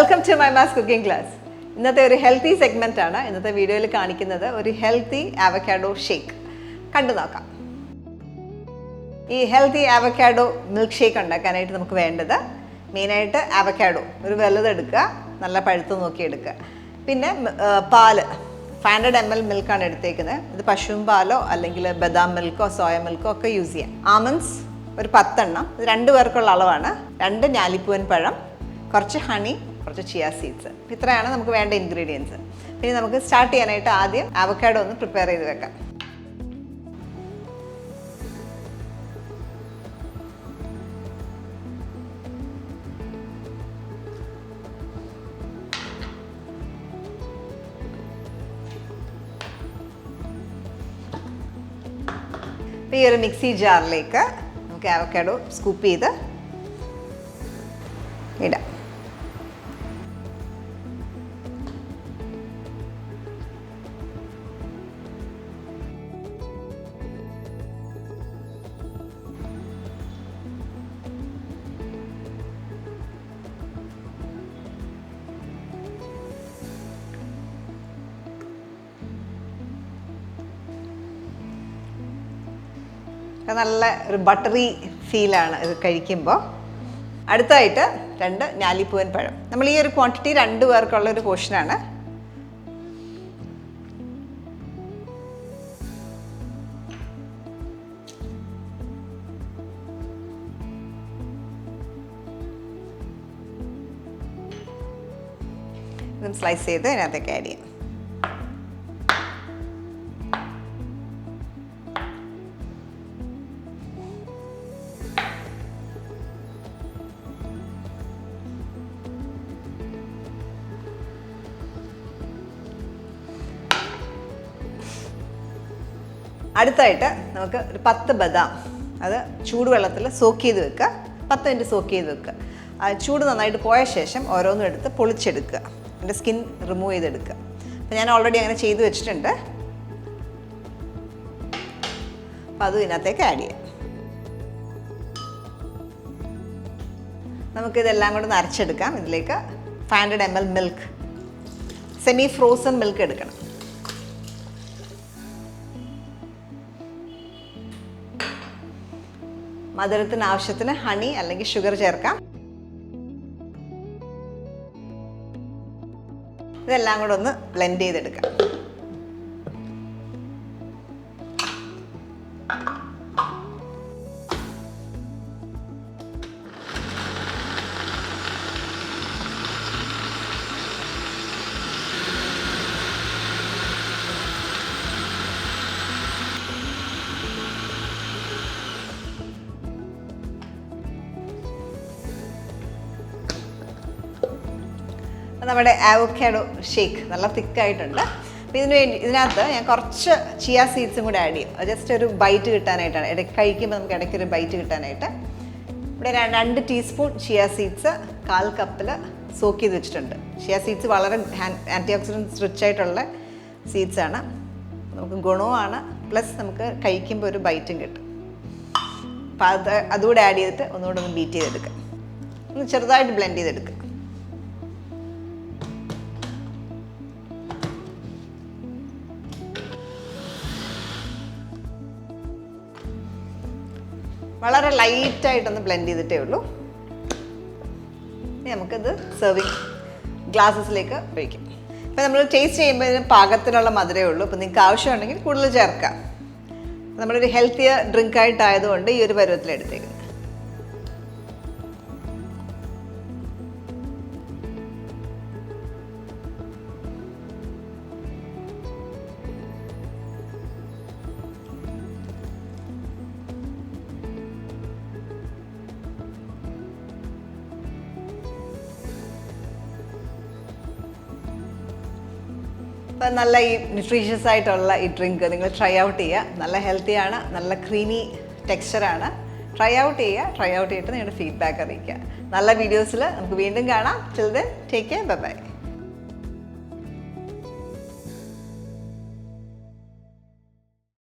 Welcome to മൈമാസ് cooking class. ഇന്നത്തെ ഒരു ഹെൽത്തി സെഗ്മെൻ്റ് ആണ്. ഇന്നത്തെ വീഡിയോയിൽ കാണിക്കുന്നത് ഒരു ഹെൽത്തി ആവക്കാഡോ ഷേക്ക്. കണ്ടു നോക്കാം. ഈ ഹെൽത്തി ആവക്കാഡോ മിൽക്ക് ഷേക്ക് ഉണ്ടാക്കാനായിട്ട് നമുക്ക് വേണ്ടത് മെയിനായിട്ട് ആവക്കാഡോ ഒരു വലുതെടുക്കുക, നല്ല പഴുത്ത് നോക്കി എടുക്കുക. പിന്നെ പാല് 500 ml മിൽക്കാണ് എടുത്തേക്കുന്നത്. ഇത് പശുവും പാലോ അല്ലെങ്കിൽ ബദാം മിൽക്കോ സോയ മിൽക്കോ ഒക്കെ യൂസ് ചെയ്യാം. ആമണ്ട്സ് ഒരു 10 എണ്ണം, ഇത് 2 പേർക്കുള്ള അളവാണ്. 2 ഞാലിപ്പൂവൻ പഴം, കുറച്ച് ഹണി, കുറച്ച് ചിയ സീഡ്സ്. ഇത്രയാണ് നമുക്ക് വേണ്ട ഇൻഗ്രീഡിയൻസ്. പിന്നെ നമുക്ക് സ്റ്റാർട്ട് ചെയ്യാനായിട്ട് ആദ്യം അവക്കാഡോ ഒന്ന് പ്രിപ്പയർ ചെയ്ത് വെക്കാം. ഈ ഒരു മിക്സി ജാറിലേക്ക് നമുക്ക് അവക്കാഡോ സ്കൂപ്പ് ചെയ്ത് ഇടാം. നല്ല ഒരു ബട്ടറി ഫീലാണ് ഇത് കഴിക്കുമ്പോൾ. അടുത്തായിട്ട് 2 ഞാലിപ്പൂവൻ പഴം. നമ്മൾ ഈ ഒരു ക്വാണ്ടിറ്റി 2 പേർക്കുള്ള ഒരു പോർഷനാണ്. ഇതും സ്ലൈസ് ചെയ്ത് അതിനകത്തേക്ക് ആഡ് ചെയ്യാം. അടുത്തായിട്ട് നമുക്ക് ഒരു 10 ബദാം, അത് ചൂടുവെള്ളത്തിൽ സോക്ക് ചെയ്ത് വെക്കുക. 10 മിനിറ്റ് സോക്ക് ചെയ്ത് വെക്കുക. ചൂട് നന്നായിട്ട് പോയ ശേഷം ഓരോന്നും എടുത്ത് പൊളിച്ചെടുക്കുക. അതിൻ്റെ സ്കിൻ റിമൂവ് ചെയ്തെടുക്കുക. അപ്പോൾ ഞാൻ ഓൾറെഡി അങ്ങനെ ചെയ്ത് വെച്ചിട്ടുണ്ട്. അപ്പോൾ അതും ഇതിനകത്തേക്ക് ആഡ് ചെയ്യാം. നമുക്കിതെല്ലാം കൂടെ അരച്ചെടുക്കാം. ഇതിലേക്ക് 500 ml milk, semi frozen milk എടുക്കണം. മധുരത്തിന് ആവശ്യത്തിന് ഹണി അല്ലെങ്കിൽ ഷുഗർ ചേർക്കാം. ഇതെല്ലാം കൂടെ ഒന്ന് ബ്ലെൻഡ് ചെയ്തെടുക്കാം. നമ്മുടെ ആവോക്കാഡോ ഷേക്ക് നല്ല തിക്കായിട്ടുണ്ട്. അപ്പോൾ ഇതിനകത്ത് ഞാൻ കുറച്ച് ചിയ സീഡ്സും കൂടെ ആഡ് ചെയ്യും. ജസ്റ്റ് ഒരു ബൈറ്റ് കിട്ടാനായിട്ടാണ്. ഇടയ്ക്ക് കഴിക്കുമ്പോൾ നമുക്ക് ഇടയ്ക്കൊരു ബൈറ്റ് കിട്ടാനായിട്ട്. ഇവിടെ 2 ടീസ്പൂൺ ചിയ സീഡ്സ് 1/4 കപ്പിൽ സോക്ക് ചെയ്ത് വെച്ചിട്ടുണ്ട്. ചിയ സീഡ്സ് വളരെ ആൻറ്റി ഓക്സിഡൻസ് റിച്ച് ആയിട്ടുള്ള സീഡ്സാണ്. നമുക്ക് ഗുണവുമാണ്, പ്ലസ് നമുക്ക് കഴിക്കുമ്പോൾ ഒരു ബൈറ്റും കിട്ടും. അപ്പോൾ അതുകൂടെ ആഡ് ചെയ്തിട്ട് ഒന്നുകൂടെ ഒന്ന് ബീറ്റ് ചെയ്തെടുക്കുക. ഒന്ന് ചെറുതായിട്ട് ബ്ലെൻഡ് ചെയ്തെടുക്കുക. വളരെ ലൈറ്റായിട്ടൊന്ന് ബ്ലെൻഡ് ചെയ്തിട്ടേ ഉള്ളൂ. ഇനി നമുക്കിത് സെർവിങ് ഗ്ലാസസിലേക്ക് ഒഴിക്കും. ഇപ്പോൾ നമ്മൾ ടേസ്റ്റ് ചെയ്യുമ്പോൾ ഇതിന് പാകത്തിനുള്ള മധുരമേ ഉള്ളൂ. അപ്പോൾ നിങ്ങൾക്ക് ആവശ്യമുണ്ടെങ്കിൽ കൂടുതൽ ചേർക്കാം. നമ്മളൊരു ഹെൽത്തിയർ ഡ്രിങ്ക് ആയിട്ടായതുകൊണ്ട് ഈ ഒരു പരുവത്തിലെടുത്തേക്കുന്നത്. അപ്പോൾ നല്ല ഈ ന്യൂട്രീഷ്യസ് ആയിട്ടുള്ള ഈ ഡ്രിങ്ക് നിങ്ങൾ ട്രൈ ഔട്ട് ചെയ്യുക. നല്ല ഹെൽത്തിയാണ്, നല്ല ക്രീമി ടെക്സ്ചറാണ്. ട്രൈ ഔട്ട് ചെയ്തിട്ട് നിങ്ങളുടെ ഫീഡ്ബാക്ക് അറിയിക്കുക. നല്ല വീഡിയോസിൽ നമുക്ക് വീണ്ടും കാണാം. Till then take care, bye bye.